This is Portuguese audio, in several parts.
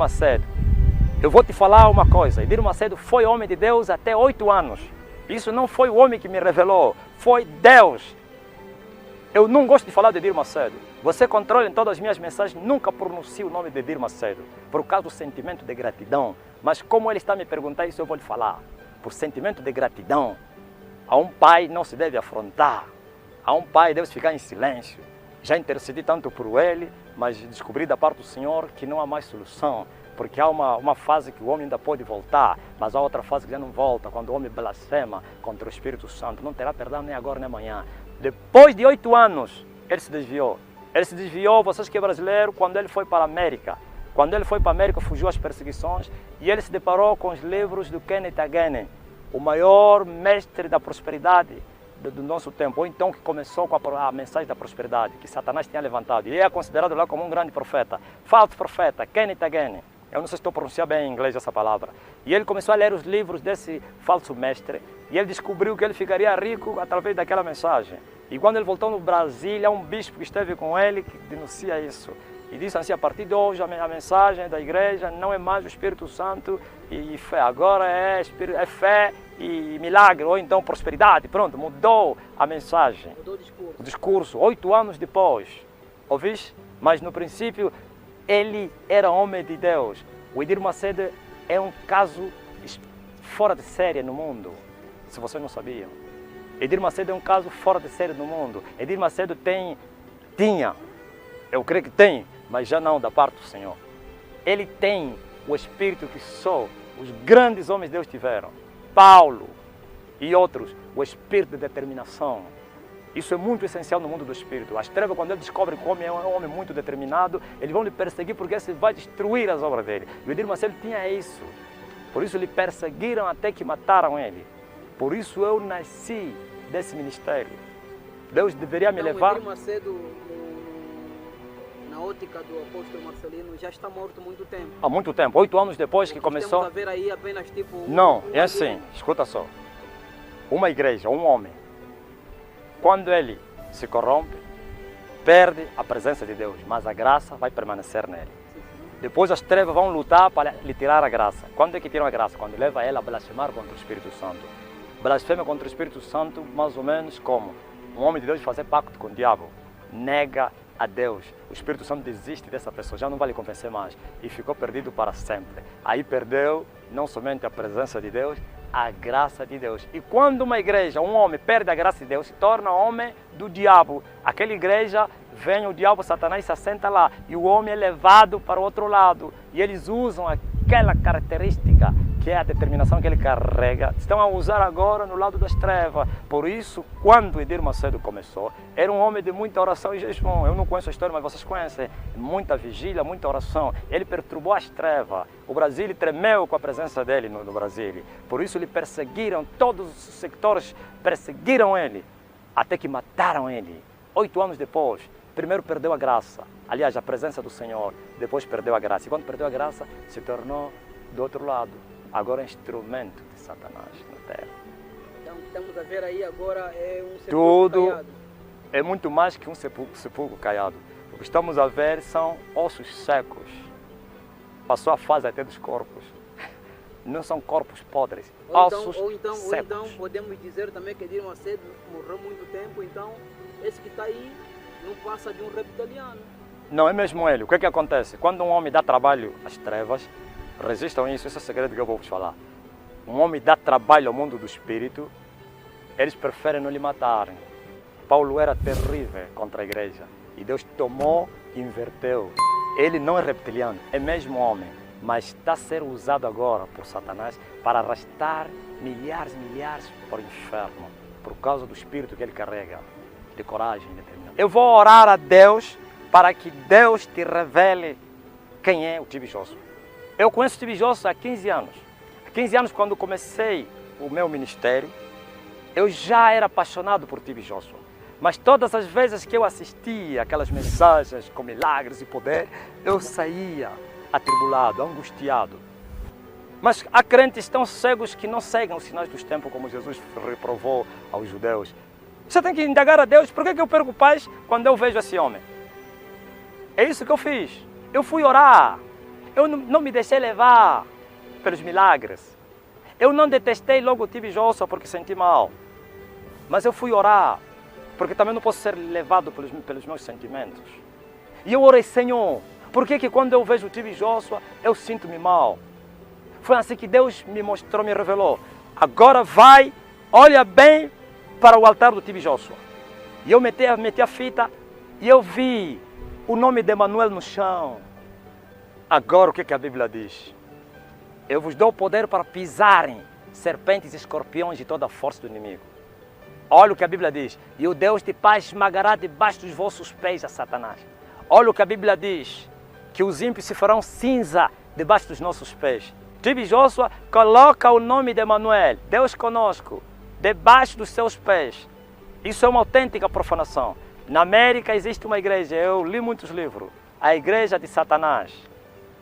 Macedo. Eu vou te falar uma coisa, Edir Macedo foi homem de Deus até 8 anos. Isso não foi o homem que me revelou, foi Deus. Eu não gosto de falar de Edir Macedo. Você controla em todas as minhas mensagens, nunca pronuncio o nome de Edir Macedo, por causa do sentimento de gratidão. Mas como ele está me perguntando isso, eu vou lhe falar. Por sentimento de gratidão, a um pai não se deve afrontar. A um pai deve ficar em silêncio. Já intercedi tanto por ele, mas descobri da parte do Senhor que não há mais solução. Porque há uma fase que o homem ainda pode voltar, mas há outra fase que já não volta, quando o homem blasfema contra o Espírito Santo. Não terá perdão nem agora nem amanhã. Depois de 8 anos, ele se desviou. Ele se desviou, vocês que é brasileiro, quando ele foi para a América. Quando ele foi para a América, fugiu às perseguições e ele se deparou com os livros do Kenneth Hagin, o maior mestre da prosperidade do nosso tempo, ou então que começou com a mensagem da prosperidade, que Satanás tinha levantado. E ele é considerado lá como um grande profeta, falso profeta, Kenneth Hagin. Eu não sei se estou pronunciando bem em inglês essa palavra. E ele começou a ler os livros desse falso mestre e ele descobriu que ele ficaria rico através daquela mensagem. E quando ele voltou no Brasil, há um bispo que esteve com ele que denuncia isso. E disse assim, a partir de hoje a mensagem da igreja não é mais o Espírito Santo e fé, agora é fé e milagre, ou então prosperidade. Pronto, mudou a mensagem. Mudou o discurso. 8 anos depois, ouviste? Mas no princípio, ele era homem de Deus. O Edir Macedo é um caso fora de série no mundo, se vocês não sabiam. Edir Macedo é um caso fora de série no mundo. Edir Macedo tinha, eu creio que tem, mas já não da parte do Senhor. Ele tem o espírito que só os grandes homens de Deus tiveram. Paulo e outros, o espírito de determinação. Isso é muito essencial no mundo do espírito. As trevas, quando ele descobre que o homem é um homem muito determinado, eles vão lhe perseguir porque ele vai destruir as obras dele. E o Edir Macedo tinha isso. Por isso lhe perseguiram até que mataram ele. Por isso eu nasci desse ministério. Deus deveria me levar... O Edir Macedo, na ótica do apóstolo Marcelino, já está morto há muito tempo. Há muito tempo, 8 anos depois que começou... Temos a ver aí apenas tipo... Não, é assim, escuta só. Uma igreja, um homem, quando ele se corrompe, perde a presença de Deus, mas a graça vai permanecer nele. Depois as trevas vão lutar para lhe tirar a graça. Quando é que tiram a graça? Quando leva ela a blasfemar contra o Espírito Santo. Blasfema contra o Espírito Santo, mais ou menos como um homem de Deus fazer pacto com o diabo. Nega a Deus. O Espírito Santo desiste dessa pessoa, já não vai lhe convencer mais. E ficou perdido para sempre. Aí perdeu não somente a presença de Deus, a graça de Deus. E quando uma igreja, um homem, perde a graça de Deus, se torna homem do diabo. Aquela igreja, vem o diabo, Satanás, se assenta lá. E o homem é levado para o outro lado. E eles usam aquela característica, que é a determinação que ele carrega, estão a usar agora no lado das trevas. Por isso, quando Edir Macedo começou, era um homem de muita oração e jejum. Eu não conheço a história, mas vocês conhecem. Muita vigília, muita oração. Ele perturbou as trevas. O Brasil tremeu com a presença dele no Brasil. Por isso, lhe perseguiram, todos os sectores perseguiram ele, até que mataram ele. 8 anos depois, primeiro perdeu a graça. Aliás, a presença do Senhor. Depois perdeu a graça. E quando perdeu a graça, se tornou do outro lado. Agora é instrumento de Satanás na terra. Então, estamos a ver aí agora é um sepulcro Tudo caiado. É muito mais que um sepulcro caiado. O que estamos a ver são ossos secos. Passou a fase até dos corpos. Não são corpos podres, ossos ou então secos. podemos dizer também que Edir Macedo morreu há muito tempo, então esse que está aí não passa de um reptiliano. Não, é mesmo ele. O que é que acontece? Quando um homem dá trabalho às trevas, resistam isso, esse é o segredo que eu vou vos falar. Um homem dá trabalho ao mundo do espírito, eles preferem não lhe matarem. Paulo era terrível contra a igreja e Deus tomou e inverteu. Ele não é reptiliano, é mesmo homem, mas está a ser usado agora por Satanás para arrastar milhares e milhares para o inferno, por causa do espírito que ele carrega, de coragem e determinação. Eu vou orar a Deus para que Deus te revele quem é o Tibijoso. Eu conheço o Tibijoso há 15 anos. Há 15 anos, quando comecei o meu ministério, eu já era apaixonado por Tibijoso. Mas todas as vezes que eu assistia aquelas mensagens com milagres e poder, eu saía atribulado, angustiado. Mas há crentes tão cegos que não seguem os sinais dos tempos, como Jesus reprovou aos judeus. Você tem que indagar a Deus, por que eu perco paz quando eu vejo esse homem? É isso que eu fiz. Eu fui orar. Eu não me deixei levar pelos milagres. Eu não detestei logo o Tibi Joshua porque senti mal. Mas eu fui orar, porque também não posso ser levado pelos meus sentimentos. E eu orei, Senhor, por que quando eu vejo o Tibi Joshua, eu sinto-me mal? Foi assim que Deus me mostrou, me revelou. Agora vai, olha bem para o altar do Tibi Joshua. E eu meti a fita e eu vi o nome de Emanuel no chão. Agora o que a Bíblia diz? Eu vos dou o poder para pisarem serpentes e escorpiões e toda a força do inimigo. Olha o que a Bíblia diz. E o Deus de paz esmagará debaixo dos vossos pés a Satanás. Olha o que a Bíblia diz. Que os ímpios se farão cinza debaixo dos nossos pés. Tibi Joshua coloca o nome de Emanuel, Deus conosco, debaixo dos seus pés. Isso é uma autêntica profanação. Na América existe uma igreja, eu li muitos livros, a igreja de Satanás.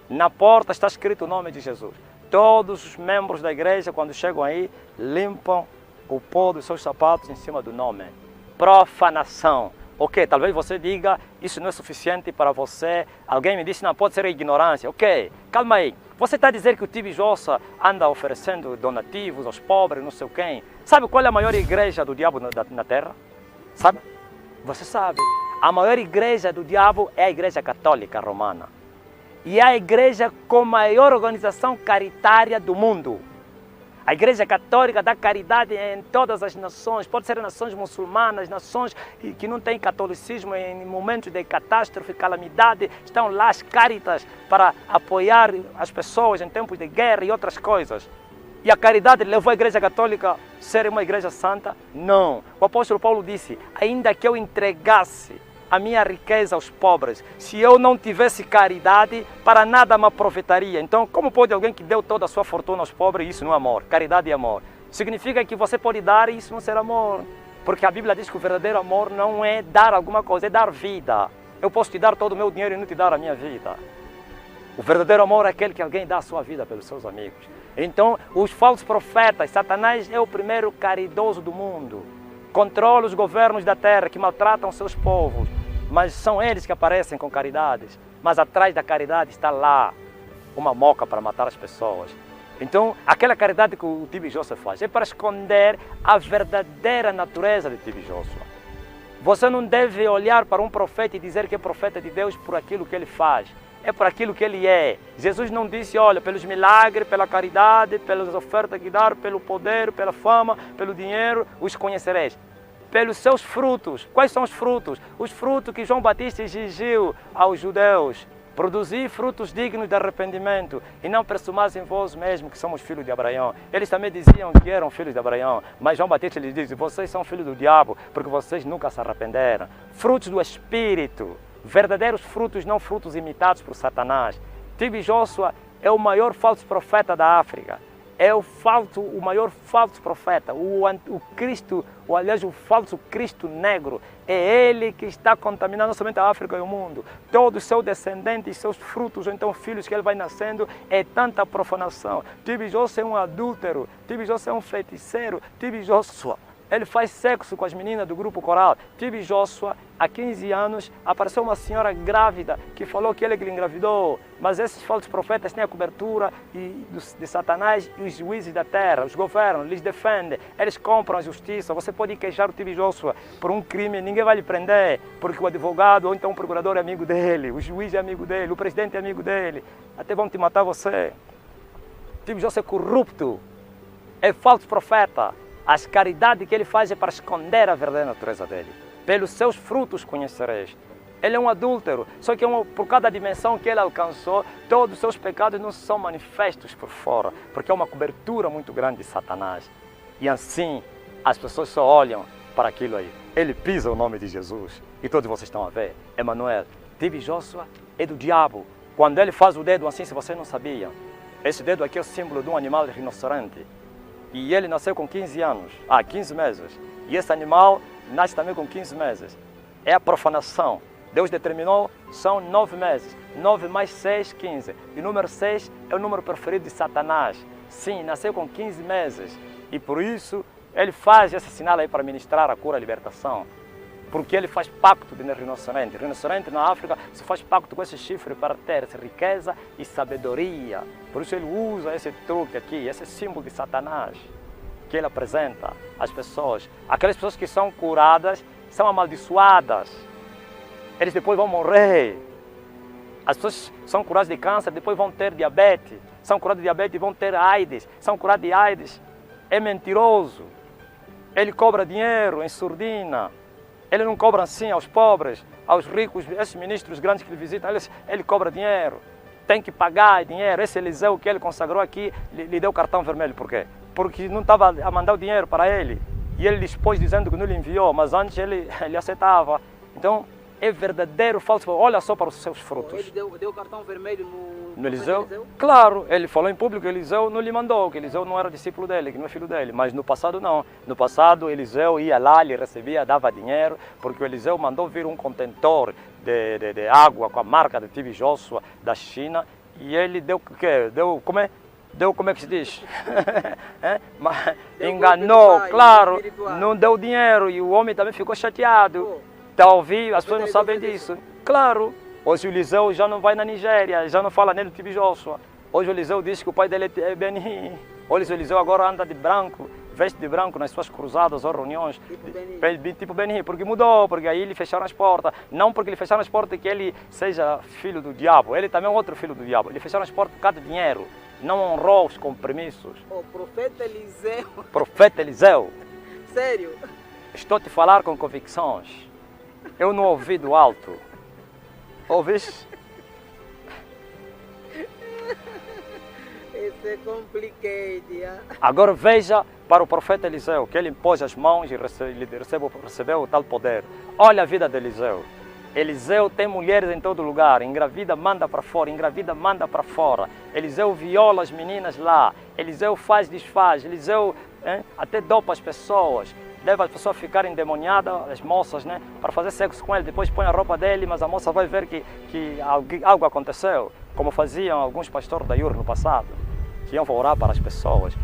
Na porta está escrito o nome de Jesus. Todos os membros da igreja, quando chegam aí, limpam o pó dos seus sapatos em cima do nome. Profanação. Ok, talvez você diga, isso não é suficiente para você. Alguém me disse, não, pode ser ignorância. Ok, calma aí. Você está a dizer que o Tibi Joshua anda oferecendo donativos aos pobres, não sei quem. Sabe qual é a maior igreja do diabo na terra? Sabe? Você sabe. A maior igreja do diabo é a igreja católica romana. E é a igreja com a maior organização caritária do mundo. A igreja católica dá caridade em todas as nações, pode ser nações muçulmanas, nações que não têm catolicismo em momentos de catástrofe, calamidade, estão lá as caritas para apoiar as pessoas em tempos de guerra e outras coisas. E a caridade levou a igreja católica a ser uma igreja santa? Não. O apóstolo Paulo disse, ainda que eu entregasse a minha riqueza aos pobres, se eu não tivesse caridade, para nada me aproveitaria. Então, como pode alguém que deu toda a sua fortuna aos pobres, isso não é amor? Caridade é amor. Significa que você pode dar e isso não será amor. Porque a Bíblia diz que o verdadeiro amor não é dar alguma coisa, é dar vida. Eu posso te dar todo o meu dinheiro e não te dar a minha vida. O verdadeiro amor é aquele que alguém dá a sua vida pelos seus amigos. Então, os falsos profetas, Satanás é o primeiro caridoso do mundo. Controla os governos da terra que maltratam seus povos, mas são eles que aparecem com caridades. Mas atrás da caridade está lá uma moca para matar as pessoas. Então, aquela caridade que o Tibi Joshua faz é para esconder a verdadeira natureza de Tibi Joshua. Você não deve olhar para um profeta e dizer que é profeta de Deus por aquilo que ele faz. É por aquilo que ele é. Jesus não disse, olha, pelos milagres, pela caridade, pelas ofertas que dar, pelo poder, pela fama, pelo dinheiro, os conhecereis. Pelos seus frutos. Quais são os frutos? Os frutos que João Batista exigiu aos judeus. Produzir frutos dignos de arrependimento e não presumais em vós mesmos que somos filhos de Abraão. Eles também diziam que eram filhos de Abraão, mas João Batista lhes disse, vocês são filhos do diabo, porque vocês nunca se arrependeram. Frutos do Espírito, verdadeiros frutos, não frutos imitados por Satanás. Tibi Joshua é o maior falso profeta da África. É o maior falso profeta, o Cristo, aliás, o falso Cristo negro. É ele que está contaminando não somente a África e o mundo. Todos os seus descendentes, seus frutos, ou então filhos que ele vai nascendo, é tanta profanação. Tibi Joshua é um adúltero, Tibi Joshua é um feiticeiro, Tibi Joshua, ele faz sexo com as meninas do grupo coral. Tibi Joshua, há 15 anos, apareceu uma senhora grávida que falou que ele engravidou. Mas esses falsos profetas têm a cobertura de Satanás e os juízes da terra, os governos, lhes defendem, eles compram a justiça. Você pode queixar o Tibi Joshua por um crime, ninguém vai lhe prender, porque o advogado ou então o procurador é amigo dele, o juiz é amigo dele, o presidente é amigo dele. Até vão te matar você. Tibi Joshua é corrupto, é falso profeta. As caridades que ele faz é para esconder a verdadeira natureza dele. Pelos seus frutos conhecereis. Ele é um adúltero, só que por cada dimensão que ele alcançou, todos os seus pecados não são manifestos por fora, porque é uma cobertura muito grande de Satanás. E assim, as pessoas só olham para aquilo aí. Ele pisa o nome de Jesus, e todos vocês estão a ver. Emanuel, Tibi Joshua é do diabo. Quando ele faz o dedo assim, se vocês não sabiam, esse dedo aqui é o símbolo de um animal de rinoceronte. E ele nasceu com 15 anos, 15 meses. E esse animal nasce também com 15 meses. É a profanação. Deus determinou, são 9 meses. 9 mais 6, 15. E o número 6 é o número preferido de Satanás. Sim, nasceu com 15 meses. E por isso, ele faz esse sinal aí para ministrar a cura e a libertação. Porque ele faz pacto de rinoceronte. Rinoceronte na África se faz pacto com esse chifre para ter riqueza e sabedoria. Por isso ele usa esse truque aqui, esse símbolo de Satanás, que ele apresenta às pessoas. Aquelas pessoas que são curadas são amaldiçoadas. Eles depois vão morrer. As pessoas são curadas de câncer, depois vão ter diabetes. São curadas de diabetes e vão ter AIDS. São curadas de AIDS. É mentiroso. Ele cobra dinheiro em surdina. Ele não cobra assim aos pobres, aos ricos, esses ministros grandes que ele visita, ele cobra dinheiro. Tem que pagar dinheiro. Esse Eliseu que ele consagrou aqui, lhe deu cartão vermelho. Por quê? Porque não estava a mandar o dinheiro para ele. E ele expôs dizendo que não lhe enviou, mas antes ele aceitava. Então, é verdadeiro, falso. Olha só para os seus frutos. Ele deu cartão vermelho no Eliseu? Claro, ele falou em público que Eliseu não lhe mandou, que Eliseu não era discípulo dele, que não é filho dele. Mas no passado não. No passado Eliseu ia lá, lhe recebia, dava dinheiro, porque o Eliseu mandou vir um contentor de água com a marca de TV Joshua da China. E ele deu o quê? Como é que se diz? Enganou, claro, não deu dinheiro e o homem também ficou chateado. Está ouvindo? As pessoas não sabem disso. Claro. Hoje o Eliseu já não vai na Nigéria, já não fala nele TV Joshua. Hoje o Eliseu diz que o pai dele é Beni. Hoje o Eliseu agora anda de branco, veste de branco nas suas cruzadas ou reuniões. Tipo Beni, porque mudou, porque aí lhe fecharam as portas. Não porque lhe fecharam as portas que ele seja filho do diabo, ele também é outro filho do diabo. Lhe fecharam as portas por causa de dinheiro. Não honrou os compromissos. O profeta Eliseu. Profeta Eliseu. Sério? Estou a te falar com convicções. Eu não ouvi do alto. Ouviste? Isso é complicado. Agora veja para o profeta Eliseu, que ele impôs as mãos e recebeu o tal poder. Olha a vida de Eliseu. Eliseu tem mulheres em todo lugar, engravida, manda para fora, engravida, manda para fora. Eliseu viola as meninas lá, Eliseu faz, desfaz, Eliseu até dopa as pessoas, leva as pessoas a ficarem endemoniadas, as moças, para fazer sexo com ele, depois põe a roupa dele, mas a moça vai ver que algo aconteceu, como faziam alguns pastores da IUR no passado, que iam orar para as pessoas.